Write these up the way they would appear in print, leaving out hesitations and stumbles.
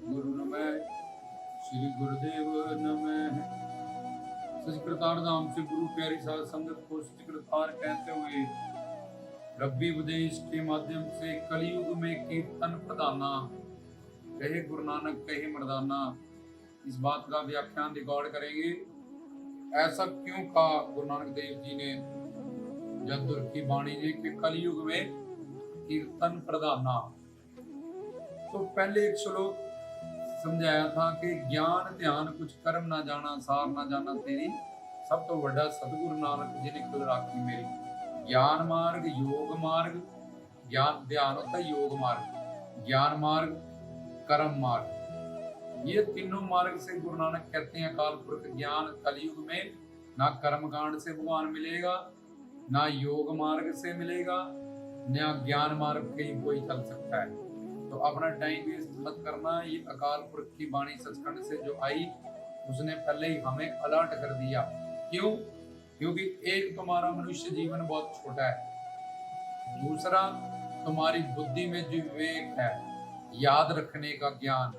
सतगुरु नमः, श्री गुरुदेव नमः। सचकृतार धाम से गुरु प्यारी साध संगत को सचकृतार कहते हुए रब्बी उपदेश के माध्यम से कलयुग में कीर्तन प्रदाना, कहे गुरु नानक कहे मर्दाना, इस बात का व्याख्यान रिकॉर्ड करेंगे। ऐसा क्यों कहा गुरु नानक देव जी ने जद्दुर की वाणी ने कि कलयुग में कीर्तन प्रदाना। तो पहले एक श्लोक समझाया था कि ज्ञान ध्यान कुछ कर्म ना जाना, सार ना जाना तेरी, सब तो बड़ा सतगुरु नानक जी ने खुद राखी मेरी। ज्ञान मार्ग, योग मार्ग, ज्ञान ध्यान होता है योग मार्ग, ज्ञान मार्ग, कर्म मार्ग, ये तीनों मार्ग से गुरु नानक कहते हैं अकाल पुरख ज्ञान कलयुग में ना कर्म कांड से भगवान मिलेगा, ना योग मार्ग से मिलेगा, ना ज्ञान मार्ग के कोई चल सकता है। तो अपना टाइम वेस्ट मत करना। ये अकाल पुरख की वाणी सचखंड से जो आई उसने पहले ही हमें अलर्ट कर दिया। क्यों? क्योंकि एक तुम्हारा मनुष्य जीवन बहुत छोटा है, दूसरा तुम्हारी बुद्धि में जो विवेक है, याद रखने का ज्ञान।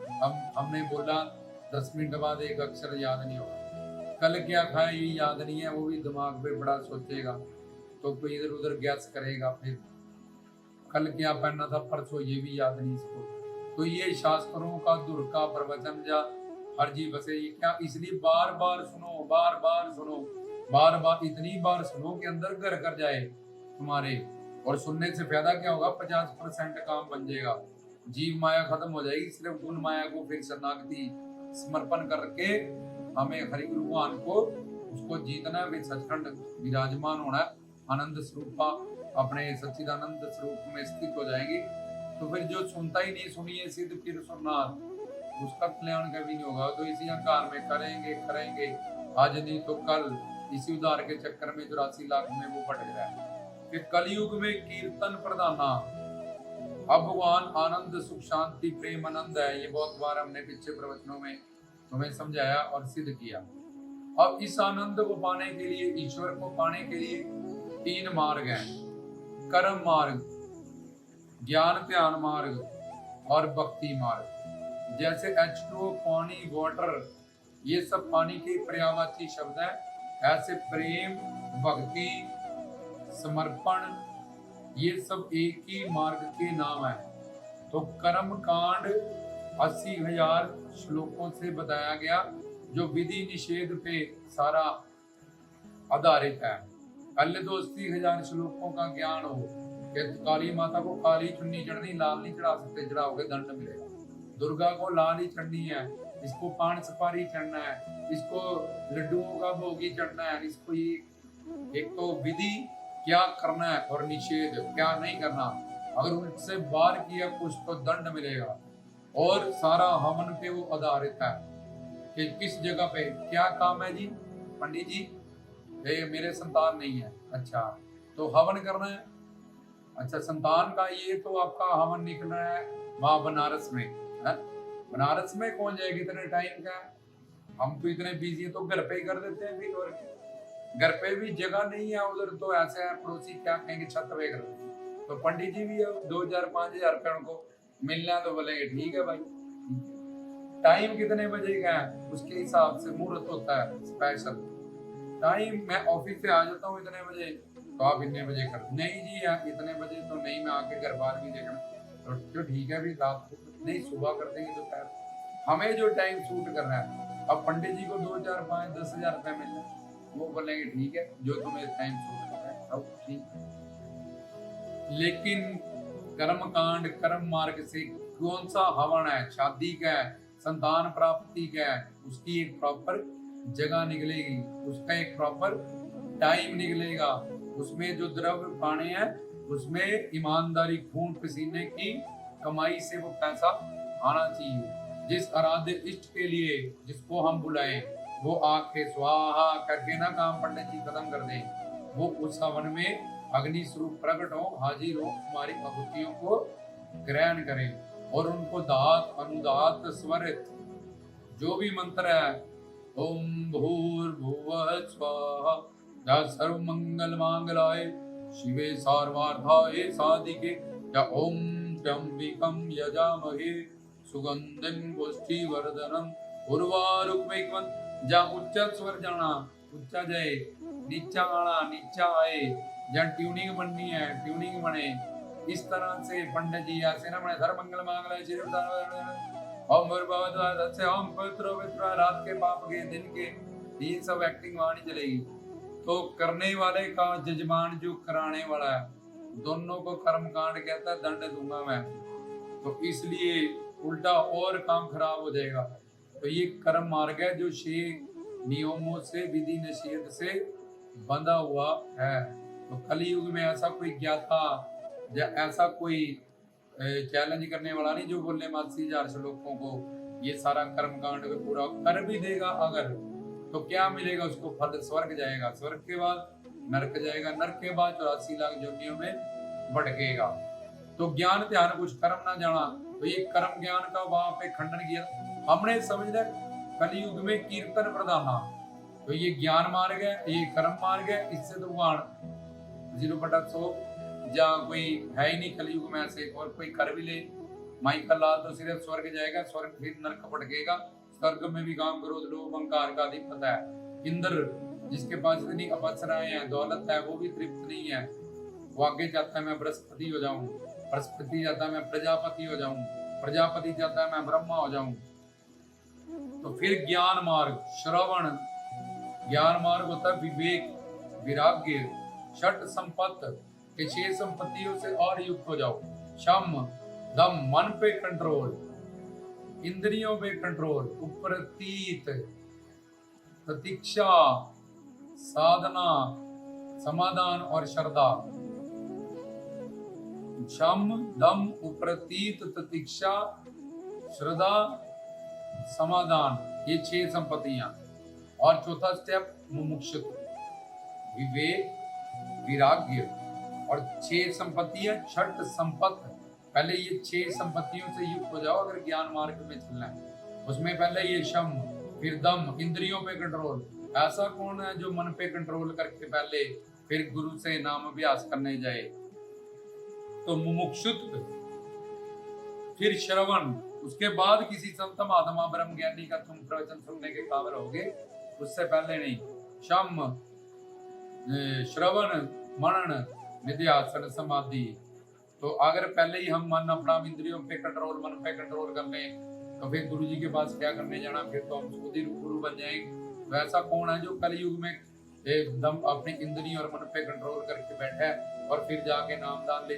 हमने बोला 10 मिनट बाद एक अक्षर याद नहीं होगा, कल क्या खाया ये याद नहीं है, वो भी दिमाग पे बड़ा सोचेगा तो कोई इधर उधर गैस करेगा, फिर कल क्या पहनना था परसों ये भी याद नहीं इसको। तो ये शास्त्रों का दुर का प्रवचन जा हर जी बसे, ये क्या इसलिए बार बार सुनो, बार बार सुनो, बार बार इतनी बार सुनो कि अंदर घर कर जाए तुम्हारे। और सुनने से फायदा क्या होगा? 50% काम बन जाएगा, जीव माया खत्म हो जाएगी। सिर्फ गुण माया को फिर शरणागति समर्पण करके हमें हरि गुरु भगवान को उसको जीतना है, सचखंड विराजमान होना है, आनंद स्वरूपा अपने सच्चिदानंद स्वरूप में स्थित हो जाएंगे। तो फिर जो सुनता ही नहीं, सुनिए सिद्ध फिर सुननार, उसका कल्याण कभी नहीं होगा। तो इसी अहंकार में करेंगे आज नहीं तो कल, इसी उधार के चक्कर में 84 लाख में वो भटक रहा है। फिर कलयुग में कीर्तन प्रदाना। अब भगवान आनंद सुख शांति प्रेम आनंद है, ये बहुत बार हमने पीछे प्रवचनों में तुम्हें समझाया और सिद्ध किया। अब इस आनंद को पाने के लिए, ईश्वर को पाने के लिए 3 मार्ग हैं, कर्म मार्ग, ज्ञान ध्यान मार्ग और भक्ति मार्ग। जैसे H2O पानी, वाटर, ये सब पानी के पर्यायवाची शब्द हैं, ऐसे प्रेम, भक्ति, समर्पण, ये सब एक ही मार्ग के नाम है। तो कर्म कांड 80,000 श्लोकों से बताया गया, जो विधि निषेध पे सारा आधारित है। पहले तो 80,000 श्लोकों का ज्ञान हो कि काली माता को काली चुन्नी चढ़नी, लाल नहीं चढ़ा सकते, चढ़ाओगे दंड मिलेगा। दुर्गा को लाल ही चढ़नी है, इसको पान सुपारी चढ़ना है, इसको लड्डुओं का भोग ही चढ़ना है, इसको ये एक तो विधि क्या करना है और निषेध क्या नहीं करना। अगर उनसे बाहर किया कुछ तो दंड मिलेगा। और सारा हवन पे वो आधारित है कि किस जगह पे क्या काम है। जी पंडित जी, मेरे संतान नहीं है, अच्छा तो हवन करना है, अच्छा संतान का ये तो आपका हवन निकलना है वहां बनारस में है? बनारस में कौन जाएगी, इतने टाइम का? हम तो इतने बिजी है तो घर पे ही कर देते हैं। फिर और घर पे भी जगह नहीं है, उधर तो ऐसे है पड़ोसी क्या कहेंगे, छत पे कर। तो पंडित जी भी 2,000-5,000 रुपए उनको मिलना, तो बोलेंगे ठीक है भाई। टाइम कितने बजे का है उसके हिसाब से मुहूर्त होता है स्पेशल टाइम। मैं ऑफिस से आ जाता हूँ इतने बजे, तो आप इतने बजे कर, नहीं जी यार इतने बजे तो नहीं, मैं आके घर बार भी देखना, तो ठीक है भी रात को नहीं, सुबह कर देंगे दोपहर, हमें जो टाइम शूट करना है। अब पंडित जी को 2,000, 5,000, 10,000 रुपए मिलना, वो बोलेंगे ठीक है जो तुम्हें टाइम शूट करना है सब ठीक। लेकिन कर्म कांड, कर्म मार्ग से कौन सा हवन है, शादी का है, संतान प्राप्ति का है, उसकी एक प्रॉपर जगह निकलेगी, उसका एक प्रॉपर टाइम निकलेगा, उसमें जो द्रव्य पाने हैं उसमें ईमानदारी, खून पसीने की कमाई से वो पैसा आना चाहिए। जिस आराध्य इष्ट के लिए जिसको हम बुलाएं वो आके स्वाहा करके ना काम पंडित जी खत्म कर दें, वो उस हवन में अग्नि स्वरूप प्रकट हो, हाजिर हो, हमारी आहुतियों को ग्रहण करें और उनको दात अनुदात स्वरित जो भी मंत्र है, ओम भूर्भुवः स्वाहा, या सर्व मंगल मांगलाय शिवे सर्वार्थाय साधिके, या ओम त्र्यंबकं यजामहे सुगंधिम पुष्टिवर्धनम उर्वारुकमेकवन। जहाँ उच्चा स्वर जाना उच्चा जाए, नीचा आना नीचा आए, जहाँ ट्यूनिंग बननी है ट्यूनिंग बने। इस तरह से पंडित जी ऐसे ना बने धर्म मंगल मांगल श्री ओम भूर्भुवस्सुः ओम पवित्र पवित्र रात के पाप के दिन के, ये सब एक्टिंग वहां नहीं चलेगी। तो करने वाले का जजमान जो कराने वाला है, दोनों को कर्म कांड कहता है, दंड दूंगा मैं। तो इसलिए उल्टा और काम खराब हो जाएगा। तो ये कर्म मार्ग है जो 6 नियमों से विधि निषेध से बंधा हुआ है। तो कलयुग में ऐसा कोई ज्ञाता या ऐसा कोई चैलेंज करने वाला नहीं जो बोले मत 80,000 श्लोकों को ये सारा कर्म कांड पूरा कर भी देगा अगर, तो क्या मिलेगा उसको फल? स्वर्ग जाएगा, स्वर्ग के बाद नरक जाएगा, नरक के बाद 84 लाख योनियों में भटकेगा। तो ज्ञान ध्यान कुछ कर्म ना जाना, तो ये कर्म ज्ञान का वहां पे खंडन किया। हमने समझना कलयुग में कीर्तन प्रधाना, तो ये ज्ञान मार्ग है, ये कर्म मार्ग है। इससे तो वहां 0/100 जहाँ कोई है ही नहीं कलयुग में ऐसे, और कोई कर भी ले माई का लाल तो सिर्फ स्वर्ग जाएगा, स्वर्ग फिर नरक भटकेगा। स्वर्ग में भी काम क्रोध लोभ अहंकार का अधिपत है। इंद्र जिसके पास इतनी अप्सराएं हैं, दौलत है, वो भी तृप्त नहीं है। वो आगे चाहता है मैं बृहस्पति हो जाऊं, बृहस्पति चाहता है मैं प्रजापति हो जाऊं, प्रजापति चाहता है मैं ब्रह्मा हो जाऊं। तो फिर ज्ञान मार्ग श्रवण, ज्ञान मार्ग होता है विवेक विराग्य छठ संपत्त के 6 संपत्तियों से और युक्त हो जाओ। शम दम मन पे कंट्रोल, इंद्रियों पे कंट्रोल, उपरतीत प्रतीक्षा साधना समाधान और श्रद्धा। शम दम उपरतीत प्रतीक्षा श्रद्धा समाधान, ये 6 संपत्तियां। और चौथा स्टेप मुमुक्षुत्व विवेक विराग्य और 6 संपत्तियां छठ संपत्त। पहले ये 6 संपत्तियों से युक्त हो जाओ अगर ज्ञान मार्ग में चलना है। उसमें पहले ये शम, फिर दम इंद्रियों पे कंट्रोल। ऐसा कौन है जो मन पे कंट्रोल करके पहले फिर गुरु से नाम अभ्यास करने जाए? तो मुमुक्षुत्व, फिर श्रवण, उसके बाद किसी संत महात्मा ब्रह्म ज्ञानी का तुम प्रवचन सुनने के काबिल होगे, उससे पहले नहीं। शम श्रवण मनन निध्यासन समाधि। तो अगर पहले ही हम मन अपना इंद्रियों पे कंट्रोल, मन पे कंट्रोल कर लें, तो फिर गुरु जी के पास क्या करने जाना? फिर तो हम खुद ही गुरु बन जाएंगे। वैसा कौन है जो कलयुग में एकदम अपनी इंद्रियों और मन पे कंट्रोल करके बैठा है और फिर जाके नाम दान ले?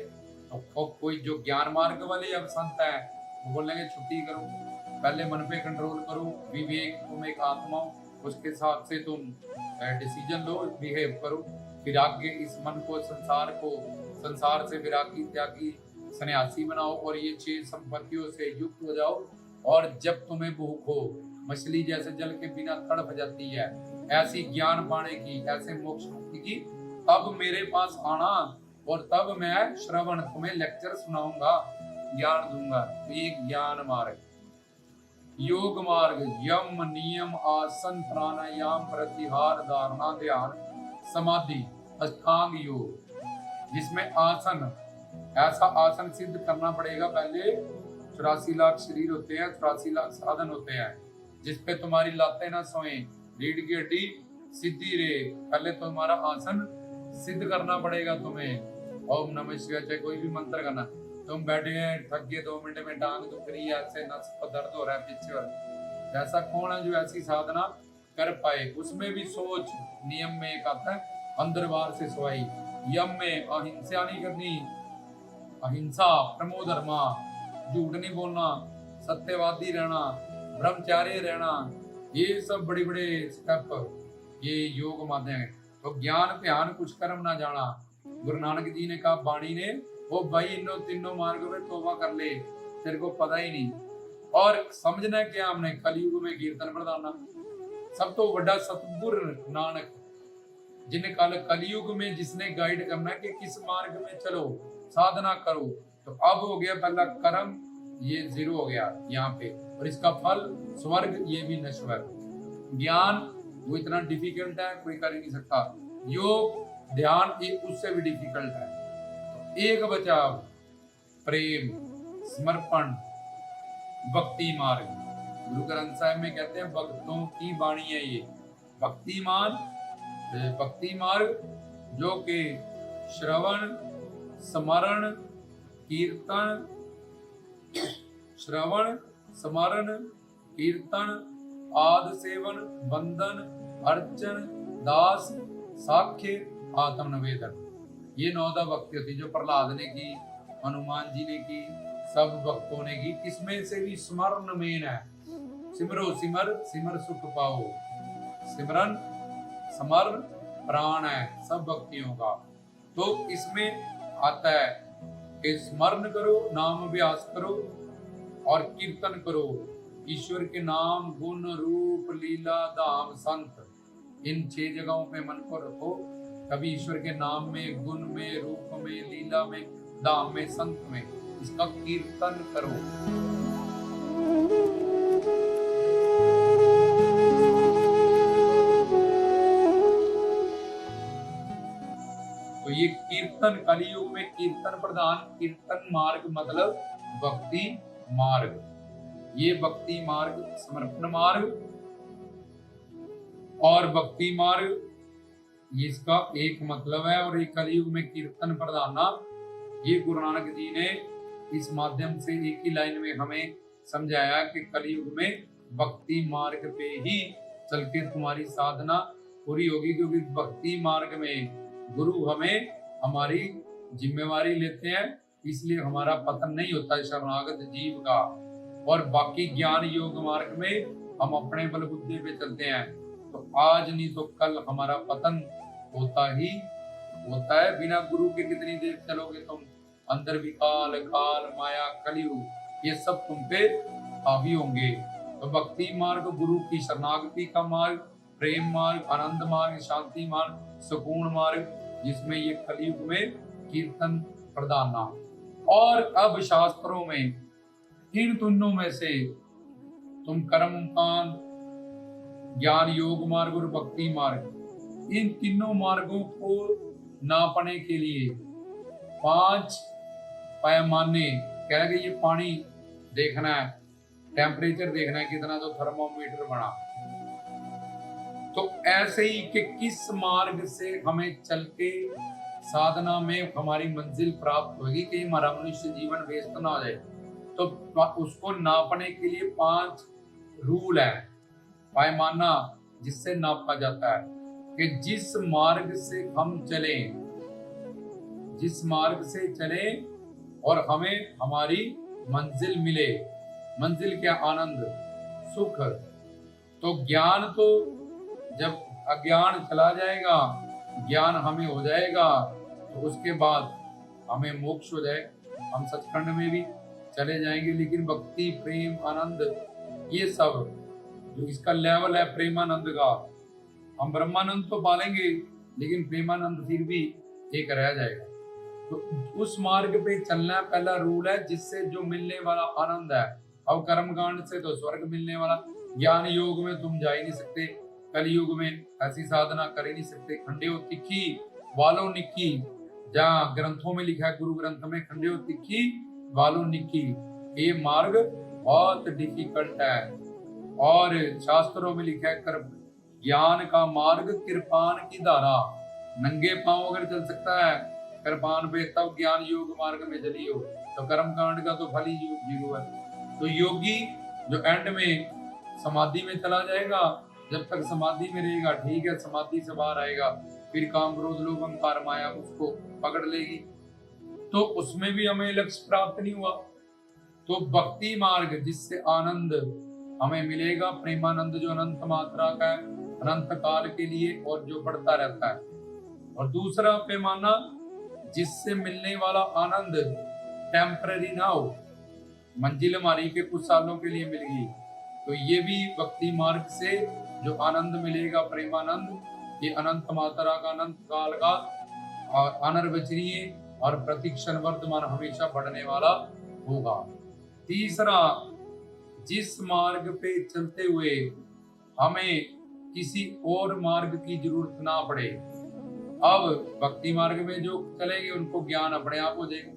तो कोई जो ज्ञान मार्ग वाले अब संत है वो बोलेंगे छुट्टी करो, पहले मन पे कंट्रोल करो, विवेक, तुम एक आत्मा हो, उसके हिसाब से तुम डिसीजन लो, बिहेव करो। फिर आगे इस मन को संसार से विरागी त्यागी सन्यासी बनाओ और ये 6 संपत्तियों से युक्त हो जाओ। और जब तुम्हें भूख हो, मछली जैसे जल के बिना तड़प जाती है, ऐसी ज्ञान पाने की, ऐसे मोक्ष मुक्ति की, तब मेरे पास आना और तब मैं श्रवण तुम्हें लेक्चर सुनाऊंगा, ज्ञान दूंगा। तो ये ज्ञान मार्ग। योग मार्ग यम नियम आसन प्राणायाम प्रत्याहार धारणा ध्यान समाधि अष्टांग योग, जिसमें आसन, ऐसा आसन सिद्ध करना पड़ेगा। पहले 84 लाख शरीर होते हैं, 84 लाख साधन होते हैं, जिसपे तुम्हारी लातें ना सोए, रीढ़ की हड्डी सीधी रहे। पहले तुम्हारा आसन सिद्ध करना पड़ेगा तुम्हें। ओम नमः शिवाय, चाहे कोई भी मंत्र करना। तुम बैठे हैं, थक गए, 2 मिनट में टांग दुख रही है, ऐसे नस पर दर्द हो रहा है पीछे और ऐसा कौन है जो ऐसी साधना कर पाए? उसमें भी सोच, नियम में एक आता है अंदर बाहर से सोई। यम में अहिंसा नहीं करनी, अहिंसा प्रमो धर्मा, झूठ नहीं बोलना, सत्यवादी रहना, ब्रह्मचारी रहना, ये सब बड़े बड़े स्टेप ये योग माध्यम है। तो ज्ञान ध्यान कुछ कर्म ना जाना। गुरु नानक जी ने कहा बाणी ने, वो भाई इन तीनों मार्गों में तौबा कर ले, तेरे को पता ही नहीं। और समझना क्या हमने कलयुग में कीर्तन प्रधाना। सब तो बड़ा सतगुरु नानक, जिन्हें कल कलयुग में जिसने गाइड करना कि किस मार्ग में चलो, साधना करो। तो अब हो गया पहला कर्म, ये 0 हो गया यहाँ पे, और इसका फल स्वर्ग, ये भी नश्वर। ज्ञान वो इतना डिफिकल्ट है, कोई कर ही नहीं सकता। योग ध्यान ये उससे भी डिफिकल्ट है। तो एक बचाव, प्रेम, समर्पण, भक्ति मार्ग। गुरु ग्रंथ साहिब में कहते हैं भक्तों की वाणी है ये भक्ति मार्ग। भक्ति मार्ग जो कि श्रवण स्मरण कीर्तन, श्रवण स्मरण कीर्तन आद सेवन बंधन अर्चन दास साख्य आत्म निवेदन, ये 9 भक्ति होती जो प्रहलाद ने की, हनुमान जी ने की, सब भक्तों ने की। इसमें से भी स्मरण मेन है। सिमरो सिमर सिमर सुख पाओ, सिमरन समर प्राण है सब भक्तियों का। तो इसमें आता है कि स्मरण करो, नाम अभ्यास करो और कीर्तन करो। ईश्वर के नाम गुण रूप लीला धाम संत, इन 6 जगहों पे मन को रखो। कभी ईश्वर के नाम में, गुण में, रूप में, लीला में, धाम में, संत में, इसका कीर्तन करो। तो ये कीर्तन कलियुग में कीर्तन प्रधान, कीर्तन मार्ग मतलब भक्ति मार्ग। ये भक्ति मार्ग समर्पण मार्ग और भक्ति मार्ग इसका एक मतलब है। और एक कलियुग में कीर्तन प्रधाना, ये गुरु नानक जी ने इस माध्यम से एक ही लाइन में हमें समझाया कि कलियुग में भक्ति मार्ग पे ही चल के तुम्हारी साधना पूरी होगी। क्योंकि भक्ति मार्ग में गुरु हमें हमारी जिम्मेवारी लेते हैं, इसलिए हमारा पतन नहीं होता शरणागत जीव का। और बाकी ज्ञान योग मार्ग में हम अपने बलबुद्धि पे चलते हैं, तो आज नहीं तो कल हमारा पतन होता ही होता है। बिना गुरु के कितनी देर चलोगे तुम, अंदर विकाल काल माया कलयुग ये सब तुम पे हावी होंगे। तो भक्ति मार्ग गुरु की शरणागति का मार्ग, प्रेम मार्ग, आनंद मार्ग, शांति मार्ग, सुकून मार्ग, जिसमें ये कलयुग में कीर्तन प्रधाना। और अब शास्त्रों में इन तीनों में से तुम कर्म कांड, ज्ञान योग मार्ग और भक्ति मार्ग, इन तीनों मार्गों को नापने के लिए 5 पैमाने कह रहे, ये पानी देखना है, टेम्परेचर देखना है कितना, तो थर्मोमीटर बना। तो ऐसे ही कि किस मार्ग से हमें चल के साधना में हमारी मंजिल प्राप्त होगी, कि हमारा मनुष्य जीवन व्यस्त ना हो जाए। तो उसको नापने के लिए 5 रूल है, पैमाना जिससे नापा जाता है कि जिस मार्ग से हम चले, जिस मार्ग से चले और हमें हमारी मंजिल मिले। मंजिल क्या? आनंद सुख। तो ज्ञान तो जब अज्ञान चला जाएगा, ज्ञान हमें हो जाएगा, तो उसके बाद हमें मोक्ष हो जाएगा, हम सचखंड में भी चले जाएंगे। लेकिन भक्ति प्रेम आनंद ये सब जो इसका लेवल है प्रेमानंद का, हम ब्रह्मानंद तो पालेंगे लेकिन प्रेमानंद फिर भी एक रह जाएगा। तो उस मार्ग पे चलना पहला रूल है, जिससे जो मिलने वाला आनंद है। अब कर्म कांड से तो स्वर्ग मिलने वाला, ज्ञान योग में तुम जा ही नहीं सकते, कलयुग में ऐसी साधना कर ही नहीं सकते। खंडेओ तिखी वालो निक्की, जहाँ ग्रंथों में लिखा है, गुरु ग्रंथ में खंडेओ तिखी वालो निक्की, ये मार्ग बहुत डिफिकल्ट है। और शास्त्रों में लिखा है ज्ञान का मार्ग कृपान की धारा, नंगे पांव अगर चल सकता है कृपान पे, तब ज्ञान योग मार्ग में चलियो। तो कर्म कांड का तो फल ही जीरो है। तो योगी जो एंड में समाधि में चला जाएगा, जब तक समाधि में रहेगा ठीक है, समाधि से बाहर आएगा फिर काम क्रोध लोभ अहंकार माया उसको पकड़ लेगी, तो उसमें भी हमें लक्ष्य प्राप्त नहीं हुआ। तो भक्ति मार्ग जिससे आनंद हमें मिलेगा, प्रेमानंद जो अनंत मात्रा का है, अनंत काल के लिए और जो बढ़ता रहता है। और दूसरा पैमाना जिससे मिलने वाला आनंद टेम्पररी ना हो, मंजिल हमारी के कुछ सालों के लिए मिल गई, तो ये भी भक्ति मार्ग से जो आनंद मिलेगा प्रेमानंद, ये अनंत मात्रा का अनंत काल का अनिर्वचनीय और प्रतिक्षण वर्तमान हमेशा बढ़ने वाला होगा। तीसरा, जिस मार्ग पे चलते हुए हमें किसी और मार्ग की जरूरत ना पड़े। अब भक्ति मार्ग में जो चलेंगे उनको ज्ञान अपने आप हो जाएगा,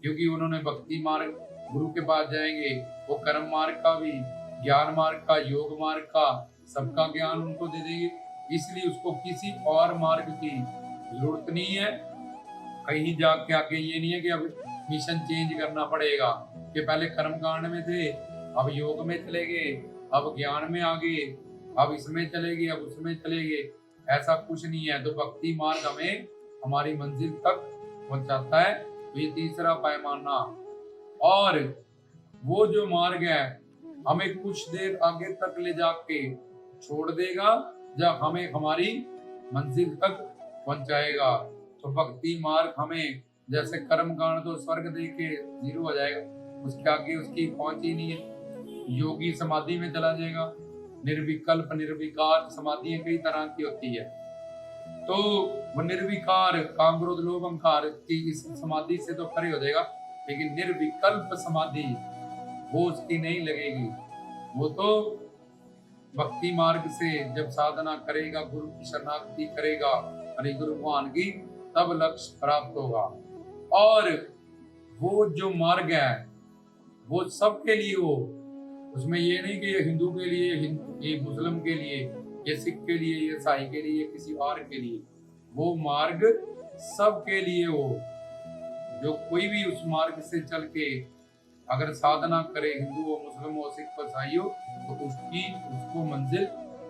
क्योंकि उन्होंने भक्ति मार्ग गुरु के पास जाएंगे, वो कर्म मार्ग का भी, ज्ञान मार्ग का, योग मार्ग का, सबका ज्ञान उनको दे देंगे। इसलिए उसको किसी और मार्ग की जरूरत नहीं है। कहीं जाके आके ये नहीं है कि अब मिशन चेंज करना पड़ेगा कि पहले कर्म कांड में थे, अब योग में चले गए, अब ज्ञान में आ गए, अब इसमें चले गए, अब उसमें चले गए। ऐसा कुछ नहीं है। तो भक्ति मार्ग हमें हमारी मंजिल तक पहुंचाता है। तो ये तीसरा पैमाना। और वो जो मार्ग है हमें कुछ देर आगे तक ले जाके छोड़ देगा, जब हमें हमारी मंजिल तक पहुंचाएगा। तो भक्ति मार्ग हमें, जैसे कर्म कांड तो स्वर्ग दे के जीरो हो जाएगा, उसके आगे उसकी पहुंच ही नहीं है। योगी समाधि में चला जाएगा। निर्विकल्प निर्विकार समाधियां कई तरह की होती है। तो वो निर्विकार काम क्रोध लोभ अहंकार की इस समाधि से तो परे हो जाएगा, लेकिन निर्विकल्प समाधि वो उसकी नहीं लगेगी। वो तो भक्ति मार्ग से जब साधना करेगा, गुरु की शरणागति करेगा, हरि गुरु भगवान की, तब लक्ष्य प्राप्त होगा। और वो जो मार्ग है वो सबके लिए हो। उसमें ये नहीं कि ये हिंदू के लिए, ये मुस्लिम के लिए, ये सिख के लिए, ये ईसाई के लिए, किसी और के लिए। वो मार्ग सबके लिए हो। जो कोई भी उस मार्ग से चल के अगर साधना करे, हिंदू हो, मुस्लिम हो, सिख हो, ईसाई हो, तो उसको मंजिल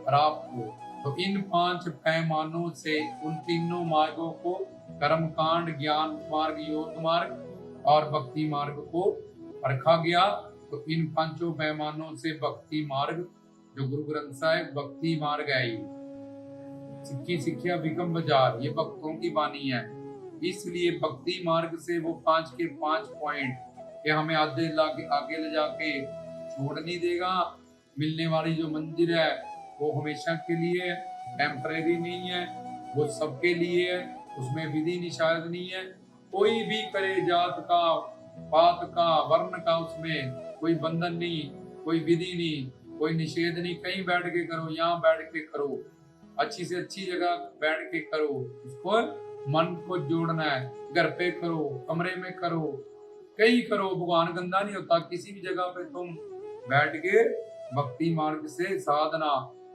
प्राप्त हो। तो इन 5 पैमानों से उन तीनों मार्गों को, कर्म कांड, ज्ञान मार्ग, योग मार्ग और भक्ति मार्ग को परखा गया। तो इन 5 पैमानों से भक्ति मार्ग, जो गुरु ग्रंथ साहिब भक्ति मार्ग है, सिक्खी सिक्ख्या बिकम बाजार, ये भक्तों की वाणी है। इसलिए भक्ति मार्ग से वो 5 के 5 पॉइंट कि हमें आगे ले जाके छोड़ नहीं देगा। मिलने वाली जो मंजिल है वो हमेशा के लिए, टेम्परेरी नहीं है, वो सबके लिए है। उसमें विधि निषेध नहीं है। कोई भी करे, जात का, पात का, वर्ण का, उसमें कोई बंधन नहीं, कोई विधि नहीं, कोई निषेध नहीं। कहीं बैठ के करो, यहाँ बैठ के करो, अच्छी से अच्छी जगह बैठ के करो। उसको मन को जोड़ना है। घर पे करो, कमरे में करो, कहीं करो, भगवान गंदा नहीं होता। किसी भी जगह पे तुम बैठ के भक्ति मार्ग से साधना,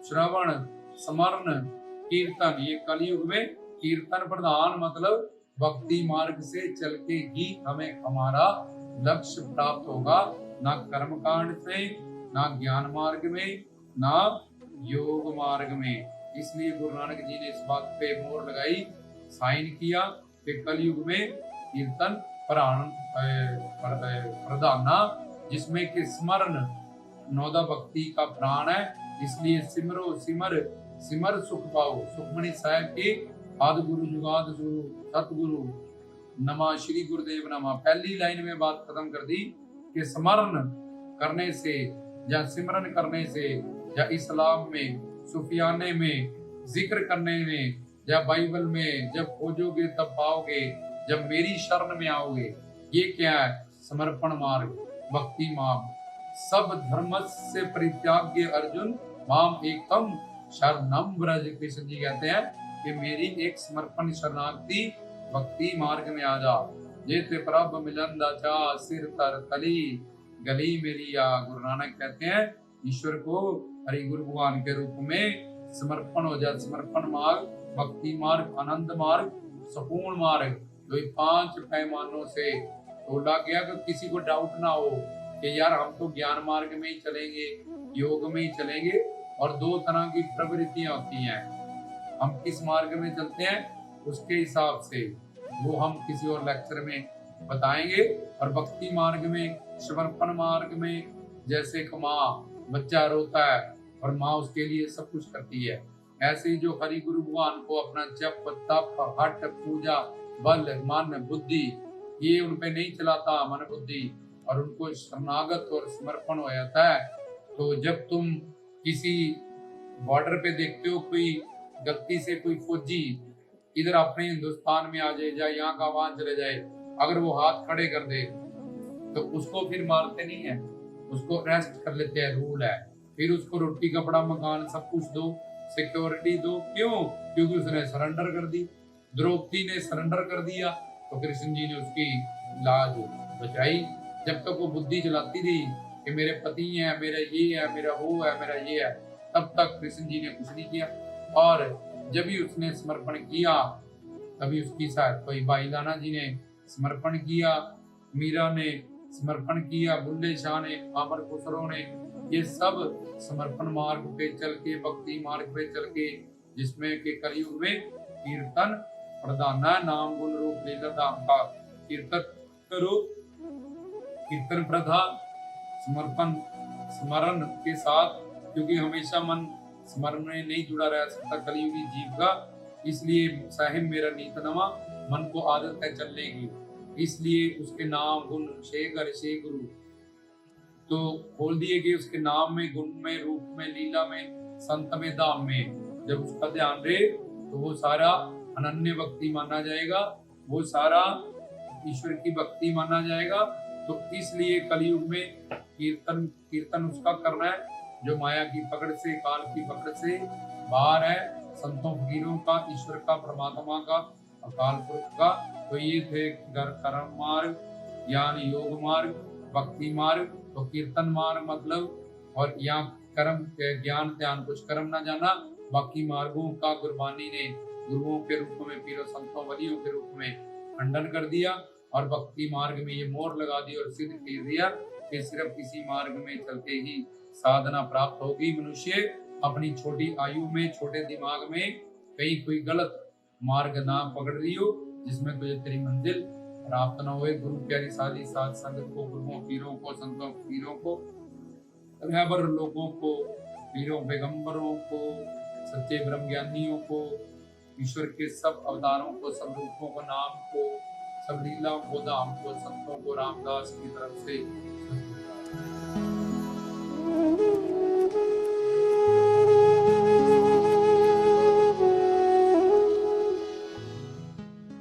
श्रवण, स्मरण, कीर्तन, ये कलयुग में कीर्तन प्रधान, मतलब भक्ति मार्ग से चल के ही हमें हमारा लक्ष्य प्राप्त होगा। ना कर्म कांड से, ना ज्ञान मार्ग में, ना योग मार्ग में। इसलिए गुरु नानक जी ने इस बात पे मोहर लगाई, साइन किया कि कलयुग में कीर्तन प्रधाना, जिसमें कि स्मरण नौदा भक्ति का प्राण है। इसलिए सिमरो सिमर सिमर सुख पाओ। सुखमणि साहब के आदि गुरु जुगाद गुरु सतगुरु नमा श्री गुरुदेव नमा, पहली लाइन में बात खत्म कर दी कि स्मरण करने से या सिमरन करने से या इस्लाम में, सूफियाने में, जिक्र करने में या बाइबल में जब खोजोगे तब पाओगे, जब मेरी शरण में आओगे। ये क्या है? समर्पण मार्ग, भक्ति मार्ग। सब धर्म से परित्याग्य अर्जुन माम एकम शरणम ब्रज। कृष्ण जी कहते हैं कि मेरी एक समर्पण शरणागति भक्ति मार्ग में आ जा। जेते प्रभ मिलन दाचा सिर तर तली गली मेरी आ। गुरु नानक कहते हैं ईश्वर को हरि गुरु भगवान के रूप में समर्पण हो जाए। समर्पण मार्ग, भक्ति मार्ग, आनंद मार्ग, संपूर्ण मार्ग, जो 5 पैमानों से तोड़ा गया। कि किसी को डाउट ना हो कि यार हम तो ज्ञान मार्ग में ही चलेंगे, योग में ही चलेंगे। और 2 तरह की प्रवृत्तियां होती हैं, हम किस मार्ग में चलते हैं उसके हिसाब से वो हम किसी और लेक्चर में बताएंगे। और भक्ति मार्ग में, समर्पण मार्ग में, जैसे एक माँ बच्चा रोता है और माँ उसके लिए सब कुछ करती है, ऐसे ही जो हरि गुरु भगवान को अपना जप, तप, हठ, पूजा, बल, मन, बुद्धि ये उन पे नहीं चलाता, मन बुद्धि, और उनको शरणागत और समर्पण हो जाता है। तो जब तुम किसी बॉर्डर पे देखते हो कोई गलती से कोई फौजी इधर अपने हिंदुस्तान में आ जाए या यहाँ का वहां चले जाए, अगर वो हाथ खड़े कर दे तो उसको फिर मारते नहीं है, उसको अरेस्ट कर लेते हैं, रूल है। फिर उसको रोटी, कपड़ा, मकान सब कुछ दो, सिक्योरिटी दो। क्यों? क्योंकि उसने सरेंडर कर दी। द्रौपदी ने सरेंडर कर दिया तो कृष्ण जी ने उसकी लाज बचाई। जब तक वो बुद्धि चलाती थी कि मेरे पति हैं, मेरा ये है, मेरा वो है, मेरा ये है, तब तक कृष्ण जी ने कुछ नहीं किया। और जब भी उसने समर्पण किया, तभी उसकी साथ कोई भाई लाना जी ने समर्पण किया, मीरा ने समर्पण किया, बुल्ले शाह ने, अमर खुसरो ने, ये सब समर्पण मार्ग पे चल के, भक्ति मार्ग पे चल के, जिसमें के कलयुग में कीर्तन प्रधान है, नाम गुण रूप लीला धाम का कीर्तन करो। कीर्तन प्रथा समर्पण स्मरण के साथ, क्योंकि हमेशा मन स्मरण में नहीं जुड़ा रह सकता कलयुगी जीव का, इसलिए साहिब मेरा नीत नवा, मन को आदत है चलने की, इसलिए उसके नाम गुण शे घर शे गुरु तो खोल दिए गए, उसके नाम में, गुण में, रूप में, लीला में, संत में, धाम में। जब उसका ध्यान रहे तो वो सारा अनन्य भक्ति माना जाएगा, वो सारा ईश्वर की भक्ति माना जाएगा। तो इसलिए कलयुग में कीर्तन उसका करना है जो माया की पकड़ से, काल की पकड़ से बाहर है, संतों फकीरों का, ईश्वर का, परमात्मा का, अकाल पुरख का। तो ये थे कर्म मार्ग, ज्ञान योग मार्ग, भक्ति मार्ग। तो कीर्तन मार्ग मतलब, और यहाँ कर्म ज्ञान ध्यान कुछ कर्म ना जाना, बाकी मार्गों का गुरबानी ने गुरुओं के रूप में, पीरों संतों वलियों के रूप में खंडन कर दिया, और भक्ति मार्ग में ये मोहर लगा दी और सिद्ध कर दिया कि सिर्फ इसी मार्ग में चलते ही साधना प्राप्त होगी। मनुष्य अपनी छोटी आयु में, छोटे दिमाग में कहीं कोई गलत मार्ग ना पकड़ रही हो, जिसमें तुझे तेरी मंजिल प्राप्त न होए। गुरु प्यारी साधी साध संगत को, गुरुओं पीरों को, संतों पीरों को, रहबर लोगों को, पीरों पैगंबरों को, सच्चे ब्रह्म ज्ञानियों को, ईश्वर के सब अवतारों को, सब रूपों को, नाम को, सब लीलाओं को, धाम को, संतों को रामदास की तरफ से